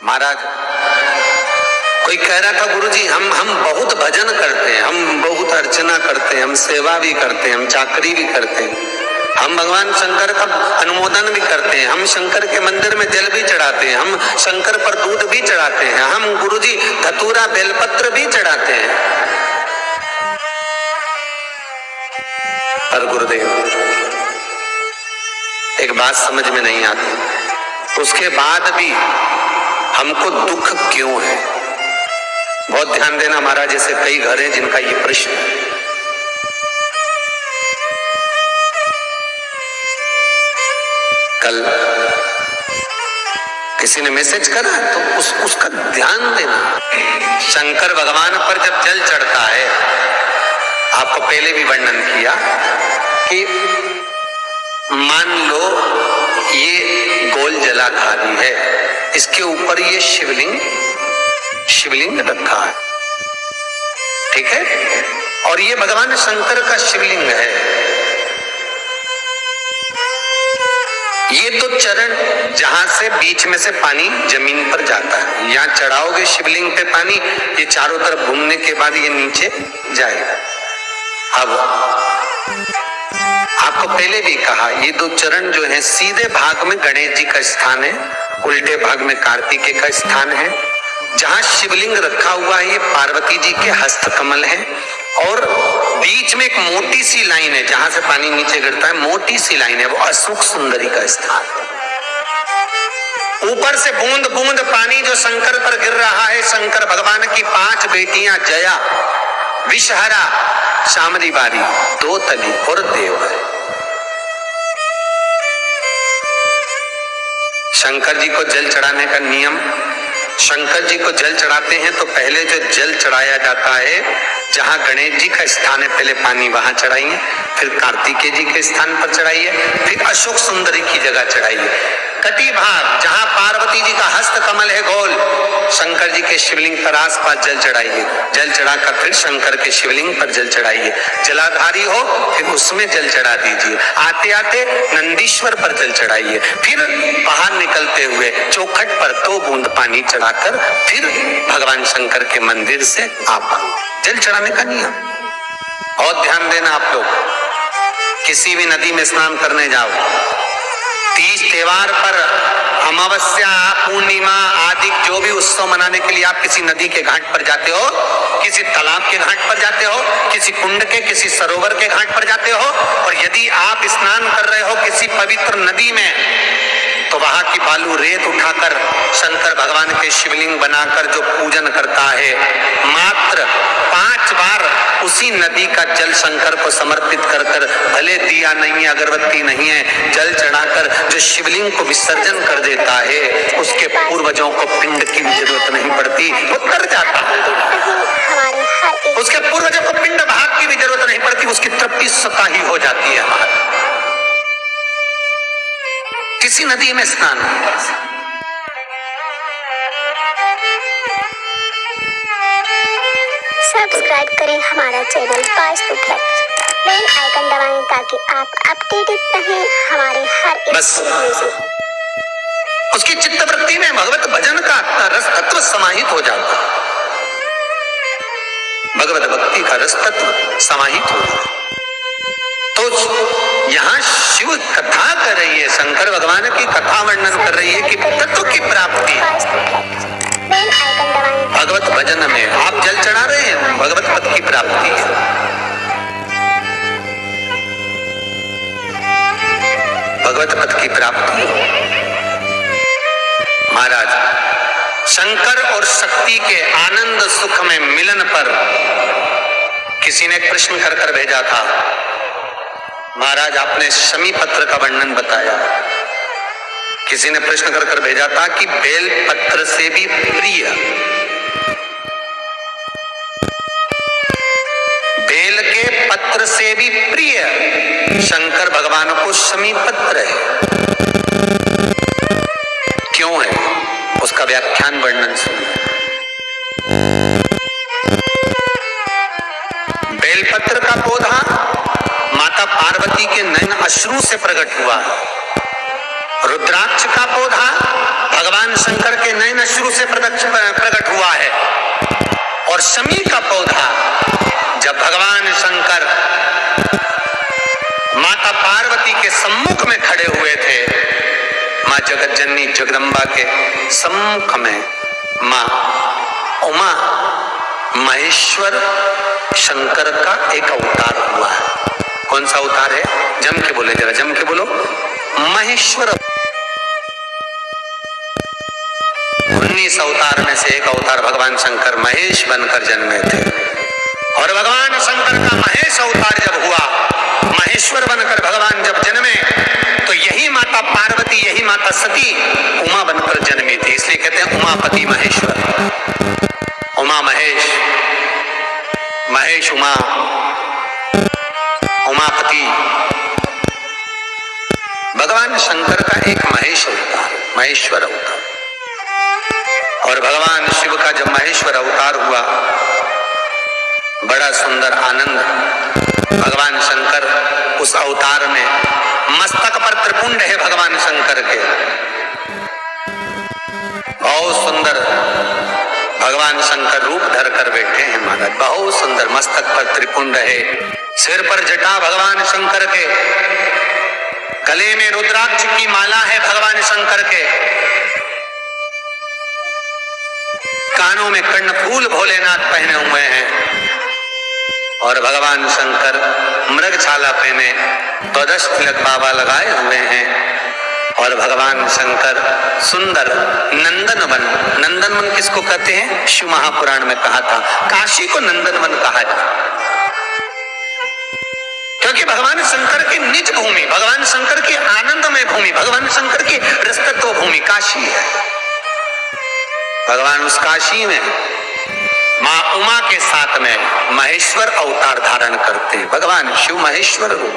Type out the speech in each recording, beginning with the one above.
महाराज कोई कह रहा था गुरुजी हम बहुत भजन करते हैं, हम बहुत अर्चना करते हैं, हम सेवा भी करते हैं, हम चाकरी भी करते हैं, हम भगवान शंकर का अनुमोदन भी करते हैं, हम शंकर के मंदिर में जल भी चढ़ाते हैं, हम शंकर पर दूध भी चढ़ाते हैं, हम गुरुजी धतूरा बेलपत्र भी चढ़ाते हैं। पर गुरुदेव एक बात समझ में नहीं आती, उसके बाद भी हमको दुख क्यों है? बहुत ध्यान देना महाराज, जैसे कई घर हैं जिनका ये प्रश्न है। कल किसी ने मैसेज करा तो उसका ध्यान देना। शंकर भगवान पर जब जल चढ़ता है, आपको पहले भी वर्णन किया कि मान लो ये गोल जलाधारी है, इसके ऊपर ये शिवलिंग रखा है, ठीक है, और ये भगवान शंकर का शिवलिंग है। ये तो चरण जहां से बीच में से पानी जमीन पर जाता है, यहां चढ़ाओगे शिवलिंग पे पानी, ये चारों तरफ घूमने के बाद ये नीचे जाएगा। अब आपको पहले भी कहा, ये दो चरण जो है सीधे भाग में गणेश जी का स्थान है, उल्टे भाग में कार्तिकेय का स्थान है। जहां शिवलिंग रखा हुआ है ये पार्वती जी के हस्त कमल है, और बीच में एक मोटी सी लाइन है जहां से पानी नीचे गिरता है, मोटी सी लाइन है, वो अशोक सुंदरी का स्थान है। ऊपर से बूंद बूंद पानी जो शंकर पर गिर रहा है, शंकर भगवान की 5 बेटियां जया, विषहरा, शामली बारी, दो तली और देव है। शंकर जी को जल चढ़ाने का नियम, शंकर जी को जल चढ़ाते हैं तो पहले जो जल चढ़ाया जाता है, जहां गणेश जी का स्थान है पहले पानी वहां चढ़ाइए, फिर कार्तिकेय जी के स्थान पर चढ़ाइए, फिर अशोक सुंदरी की जगह चढ़ाइए। कटी भाग जहां पार्वती जी का हस्त कमल है गोल, शंकर जी के शिवलिंग पर आसपास जल चढ़ाइए, जल चढ़ाकर फिर शंकर के शिवलिंग पर जल चढ़ाइए। जलाधारी हो फिर उसमें जल चढ़ा दीजिए, आते आते नंदीश्वर पर जल चढ़ाइए, फिर बाहर निकलते हुए चौखट पर 2 बूंद पानी चढ़ाकर फिर भगवान शंकर के मंदिर से आप जल चढ़ाने का नियम। और ध्यान देना आप लोग, किसी भी नदी में स्नान करने जाओ, तीज त्योहार पर अमावस्या, पूर्णिमा आदि जो भी उत्सव मनाने के लिए आप किसी नदी के घाट पर जाते हो, किसी तालाब के घाट पर जाते हो, किसी कुंड के, किसी सरोवर के घाट पर जाते हो, और यदि आप स्नान कर रहे हो किसी पवित्र नदी में, तो वहां की बालू रेत उठाकर शंकर भगवान के शिवलिंग बनाकर जो पूजन करता है, मात्र 5 बार उसी नदी का जल शंकर को समर्पित कर कर, भले दिया नहीं है, अगरबत्ती नहीं है, जल चढ़ाकर जो शिवलिंग को विसर्जन कर देता है, उसके पूर्वजों को पिंड की भी जरूरत नहीं पड़ती, वो तर जाता है। उसके पूर्वजों को पिंड भाग की भी जरूरत नहीं पड़ती, उसकी तृप्ति स्वतः ही हो जाती है। किसी नदी में स्नान सब्सक्राइब करें हमारा channel Vastu fact, bell icon दबाएं ताकि आप अपडेटेड रहें हमारे हर एक बस उसकी चित्तवृत्ति में भगवत भजन का रस तत्व समाहित हो जाता, भगवत भक्ति का रस तत्व समाहित हो जाता। तो यहाँ शिव कथा कर रही है, शंकर भगवान की कथा वर्णन कर रही है कि तत्व की प्राप्ति भगवत भजन में आप जल चढ़ा रहे हैं, भगवत पद की प्राप्ति है। भगवत पद की प्राप्ति। महाराज शंकर और शक्ति के आनंद सुख में मिलन पर किसी ने एक प्रश्न कर कर भेजा था, महाराज आपने शमी पत्र का वर्णन बताया, किसी ने प्रश्न कर कर भेजा था कि बेल पत्र से भी प्रिय, बेल के पत्र से भी प्रिय शंकर भगवान को शमी पत्र है। क्यों है? उसका व्याख्यान वर्णन सुनिए। बेलपत्र का पौधा माता पार्वती के नयन अश्रु से प्रकट हुआ, रुद्राक्ष का पौधा भगवान शंकर के नयन अश्रु से प्रकट हुआ है, और शमी का पौधा जब भगवान शंकर माता पार्वती के सम्मुख में खड़े हुए थे, मां जगत जननी जगदम्बा के सम्मुख में मां उमा महेश्वर शंकर का एक अवतार हुआ है। कौन सा अवतार है? जम के बोले, जरा जम के बोलो। महेश्वर। 19 अवतार में से एक अवतार भगवान शंकर महेश बनकर जन्मे थे, और भगवान शंकर का महेश अवतार जब हुआ, महेश्वर बनकर भगवान जब जन्मे, तो यही माता पार्वती, यही माता सती उमा बनकर जन्मी थी। इसलिए कहते हैं उमापति महेश्वर। उमा महेश, महेश उमा, उमापति। भगवान शंकर का एक महेश अवतार, महेश्वर अवतार। और भगवान शिव का जब महेश्वर अवतार हुआ, बड़ा सुंदर आनंद। भगवान शंकर उस अवतार में, मस्तक पर त्रिपुंड है भगवान शंकर के, बहुत सुंदर भगवान शंकर रूप धर कर बैठे हैं महाराज। बहुत सुंदर, मस्तक पर त्रिपुंड है, सिर पर जटा भगवान शंकर के, गले में रुद्राक्ष की माला है भगवान शंकर के, कानों में कर्णफूल भोलेनाथ पहने हुए हैं, और भगवान शंकर मृगछाला पहने, द्वादश तिलक बाबा लगाए हुए हैं, और भगवान शंकर सुंदर नंदनवन। नंदनवन किसको कहते हैं? शिव महापुराण में कहा था, काशी को नंदनवन कहा जाता, क्योंकि भगवान शंकर की निज भूमि, भगवान शंकर की आनंदमय भूमि, भगवान शंकर की रसतत्व भूमि काशी है। भगवान उस काशी में मां उमा के साथ में महेश्वर अवतार धारण करते हैं। भगवान शिव महेश्वर हो,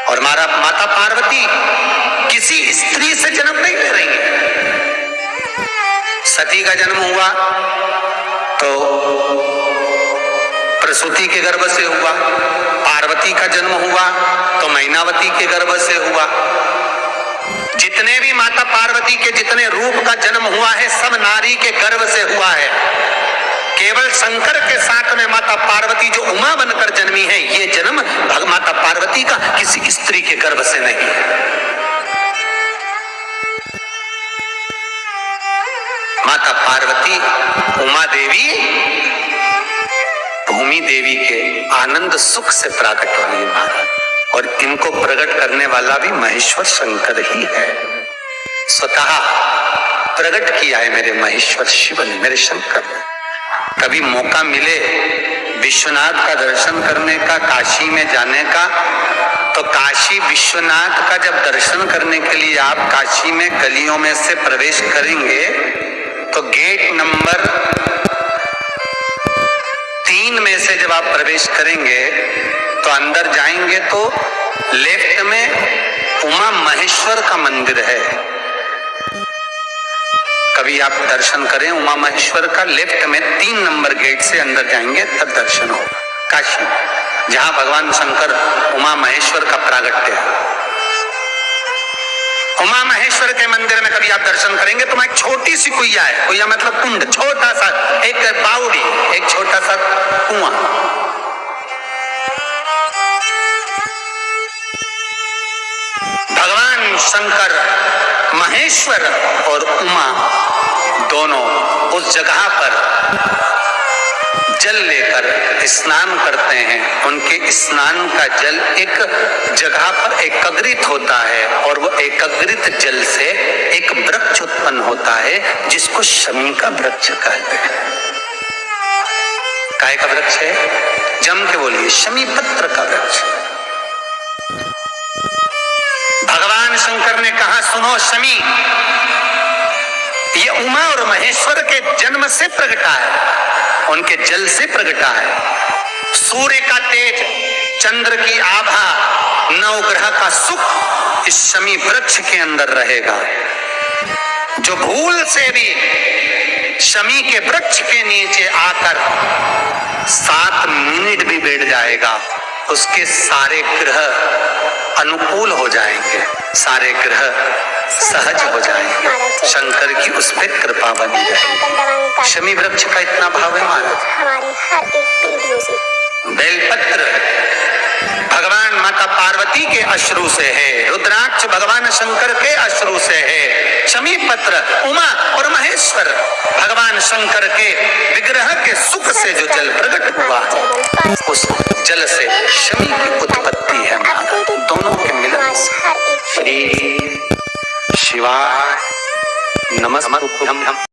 और माता पार्वती किसी स्त्री से जन्म नहीं ले रही है। सती का जन्म हुआ तो प्रसूति के गर्भ से हुआ, पार्वती का जन्म हुआ तो मैनावती के गर्भ से हुआ। जितने भी माता पार्वती के जितने रूप का जन्म हुआ है, सब नारी के गर्भ से हुआ है। केवल शंकर के साथ में माता पार्वती जो उमा बनकर जन्मी है, ये जन्म माता पार्वती का किसी स्त्री के गर्भ से नहीं है। माता पार्वती उमा देवी भूमि देवी के आनंद सुख से प्रकट हुई महाराज, और इनको प्रकट करने वाला भी महेश्वर शंकर ही है। स्वतः प्रकट किया है मेरे महेश्वर शिव ने, मेरे शंकर ने। कभी मौका मिले विश्वनाथ का दर्शन करने का, काशी में जाने का, तो काशी विश्वनाथ का जब दर्शन करने के लिए आप काशी में गलियों में से प्रवेश करेंगे, तो गेट नंबर 3 में से जब आप प्रवेश करेंगे, तो अंदर जाएंगे तो लेफ्ट में उमा महेश्वर का मंदिर है। कभी आप दर्शन करें उमा महेश्वर का, लेफ्ट में 3 नंबर गेट से अंदर जाएंगे तब दर्शन हो। काशी, जहां भगवान शंकर उमा महेश्वर का प्रागट्य है। उमा महेश्वर के मंदिर में कभी आप दर्शन करेंगे तो एक छोटी सी कुइया है, कुइया मतलब कुंड, छोटा सा एक बावड़ी, एक छोटा सा कुआं। भगवान शंकर महेश्वर और उमा दोनों उस जगह पर जल लेकर स्नान करते हैं। उनके स्नान का जल एक जगह पर एकत्रित होता है, और वो एकत्रित जल से एक वृक्ष उत्पन्न होता है, जिसको शमी का वृक्ष कहते हैं। काय का वृक्ष है? जम के बोलिए, शमी पत्र का वृक्ष। भगवान शंकर ने कहा, सुनो शमी, ये उमा और महेश्वर के जन्म से प्रगटा है, उनके जल से प्रगटा है। सूर्य का तेज, चंद्र की आभा, नवग्रह का सुख इस शमी वृक्ष के अंदर रहेगा। जो भूल से भी शमी के वृक्ष के नीचे आकर 7 मिनट भी बैठ जाएगा, उसके सारे ग्रह अनुकूल हो जाएंगे, सारे ग्रह सहज हो जाए, शंकर की उस पर कृपा बनी रहे। शमी वृक्ष का इतना भाव है महाराज। हमारी हर एक वीडियो से बेलपत्र भगवान माता पार्वती के अश्रु से है, रुद्राक्ष भगवान शंकर के अश्रु से है, शमी पत्र उमा और महेश्वर भगवान शंकर के विग्रह के सुख से जो जल प्रकट हुआ है, उस जल से शमी की उत्पत्ति है। दोनों के मिलन श्री शिवाय नमस्तुभ्यं।